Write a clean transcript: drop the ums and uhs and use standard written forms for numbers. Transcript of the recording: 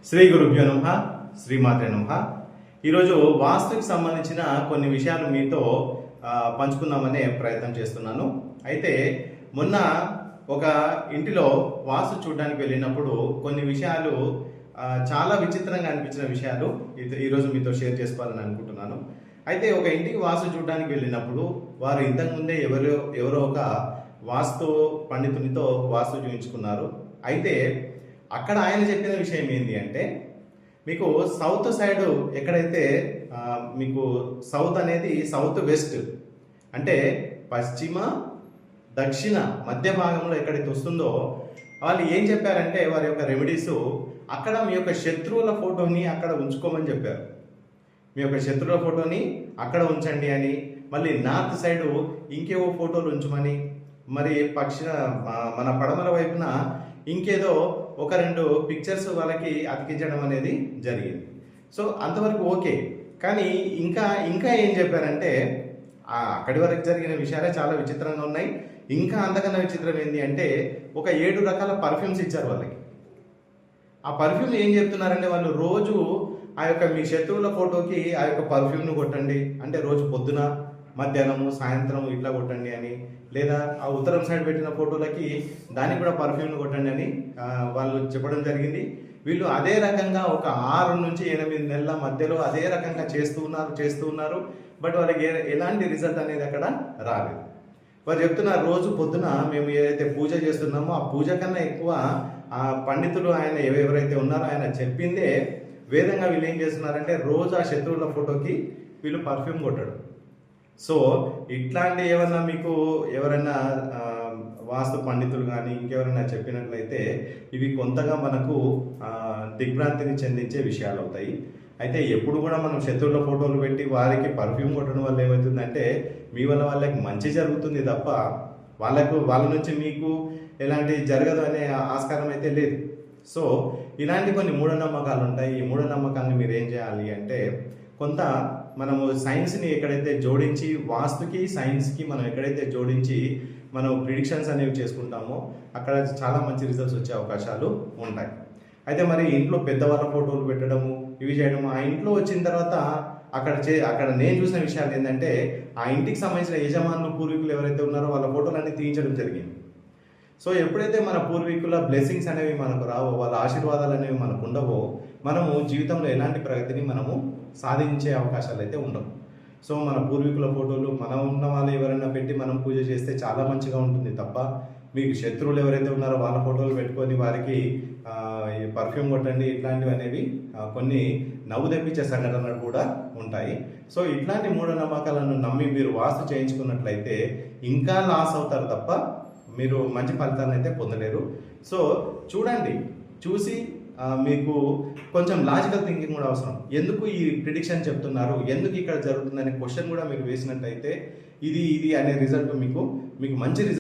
శ్రీ గురుభ్యో నమః, శ్రీమాత్రే నమః. ఈరోజు వాస్తుకి సంబంధించిన కొన్ని విషయాలు మీతో పంచుకుందామనే ప్రయత్నం చేస్తున్నాను. అయితే మొన్న ఒక ఇంటిలో వాస్తు చూడడానికి వెళ్ళినప్పుడు కొన్ని విషయాలు చాలా విచిత్రంగా అనిపించిన విషయాలు ఈరోజు మీతో షేర్ చేసుకోవాలని అనుకుంటున్నాను. అయితే ఒక ఇంటికి వాస్తు చూడడానికి వెళ్ళినప్పుడు వారు ఇంతకుముందే ఎవరో ఒక వాస్తు పండితునితో వాస్తు చూయించుకున్నారు. అయితే అక్కడ ఆయన చెప్పిన విషయం ఏంటి అంటే, మీకు సౌత్ సైడ్ ఎక్కడైతే మీకు సౌత్ అనేది సౌత్ వెస్ట్ అంటే పశ్చిమ దక్షిణ మధ్య భాగంలో ఎక్కడైతే వస్తుందో వాళ్ళు ఏం చెప్పారంటే వారి యొక్క రెమెడీస్ అక్కడ మీ యొక్క శత్రువుల ఫోటోని అక్కడ ఉంచుకోమని చెప్పారు. మీ యొక్క శత్రువుల ఫోటోని అక్కడ ఉంచండి అని, మళ్ళీ నార్త్ సైడ్ ఇంకేవో ఫోటోలు ఉంచమని, మరి మన పడమర వైపున ఇంకేదో ఒక రెండు పిక్చర్స్ వాళ్ళకి అతికించడం అనేది జరిగింది. సో అంతవరకు ఓకే. కానీ ఇంకా ఏం చెప్పారంటే అక్కడి వరకు జరిగిన విషయాలే చాలా విచిత్రంగా ఉన్నాయి. ఇంకా అంతకన్నా విచిత్రం ఏంటి అంటే ఒక 7 రకాల పర్ఫ్యూమ్స్ ఇచ్చారు వాళ్ళకి. ఆ పర్ఫ్యూమ్ ఏం చెప్తున్నారంటే వాళ్ళు రోజు ఆ యొక్క మీ శత్రువుల ఫోటోకి ఆ యొక్క పర్ఫ్యూమ్ను కొట్టండి అంటే రోజు పొద్దున మధ్యాహ్నము సాయంత్రం ఇట్లా కొట్టండి అని, లేదా ఆ ఉత్తరం సైడ్ పెట్టిన ఫోటోలకి దానికి కూడా పర్ఫ్యూమ్ను కొట్టండి అని వాళ్ళు చెప్పడం జరిగింది. వీళ్ళు అదే రకంగా ఒక 6 నుంచి 8 నెలల మధ్యలో అదే రకంగా చేస్తూ ఉన్నారు. బట్ వాళ్ళకి ఎలాంటి రిజల్ట్ అనేది అక్కడ రాలేదు. వారు చెప్తున్నారు రోజు పొద్దున మేము ఏదైతే పూజ చేస్తున్నామో ఆ పూజ కన్నా ఎక్కువ ఆ పండితులు ఆయన ఎవరైతే ఉన్నారో ఆయన చెప్పిందే వేదంగా వీళ్ళు ఏం చేస్తున్నారంటే రోజు ఆ శత్రువుల ఫోటోకి వీళ్ళు పర్ఫ్యూమ్ కొట్టడం. సో ఇట్లాంటి ఏమన్నా మీకు ఎవరైనా వాస్తు పండితులు కానీ ఇంకెవరైనా చెప్పినట్లయితే ఇవి కొంతగా మనకు దిగ్భ్రాంతిని చెందించే విషయాలు అవుతాయి. అయితే ఎప్పుడు కూడా మనం శత్రువుల ఫోటోలు పెట్టి వారికి పర్ఫ్యూమ్ కొట్టడం వల్ల ఏమవుతుందంటే మీ వల్ల వాళ్ళకి మంచి జరుగుతుంది తప్ప వాళ్ళ నుంచి మీకు ఎలాంటి జరగదు అనే ఆస్కారం అయితే లేదు. సో ఇలాంటి కొన్ని మూఢనమ్మకాలు ఉంటాయి. ఈ మూఢనమ్మకాలను మీరు ఏం చేయాలి అంటే కొంత మనము సైన్స్ని ఎక్కడైతే జోడించి వాస్తుకి సైన్స్కి మనం ఎక్కడైతే జోడించి మనం ప్రిడిక్షన్స్ అనేవి చేసుకుంటామో అక్కడ చాలా మంచి రిజల్ట్స్ వచ్చే అవకాశాలు ఉంటాయి. అయితే మరి ఇంట్లో పెద్దవాళ్ళ ఫోటోలు పెట్టడము ఇవి చేయడము ఆ ఇంట్లో వచ్చిన తర్వాత అక్కడ నేను చూసిన విషయాలు ఏంటంటే ఆ ఇంటికి సంబంధించిన యజమానులు పూర్వీకులు ఎవరైతే ఉన్నారో వాళ్ళ ఫోటోలు అన్ని తీయించడం జరిగింది. సో ఎప్పుడైతే మన పూర్వీకుల బ్లెస్సింగ్స్ అనేవి మనకు రావో, వాళ్ళ ఆశీర్వాదాలు అనేవి మనకు ఉండవో, మనము జీవితంలో ఎలాంటి ప్రగతిని మనము సాధించే అవకాశాలు అయితే ఉండవు. సో మన పూర్వీకుల ఫోటోలు మనం ఉన్న వాళ్ళు ఎవరైనా పెట్టి మనం పూజ చేస్తే చాలా మంచిగా ఉంటుంది తప్ప మీకు శత్రువులు ఎవరైతే ఉన్నారో వాళ్ళ ఫోటోలు పెట్టుకొని వారికి పర్ఫ్యూమ్ కొట్టండి ఇట్లాంటివి అనేవి కొన్ని నవ్వు తెప్పించే సంఘటనలు కూడా ఉంటాయి. సో ఇట్లాంటి మూఢనమ్మకాలను నమ్మి మీరు వాస్తు చేయించుకున్నట్లయితే ఇంకా లాస్ అవుతారు తప్ప మీరు మంచి ఫలితాలను అయితే పొందలేరు. సో చూడండి, చూసి మీకు కొంచెం లాజికల్ థింకింగ్ కూడా అవసరం. ఎందుకు ఈ ప్రిడిక్షన్ చెప్తున్నారు, ఎందుకు ఇక్కడ జరుగుతుందనే క్వశ్చన్ కూడా మీరు వేసినట్టయితే ఇది అనే రిజల్ట్ మీకు మంచి రిజల్ట్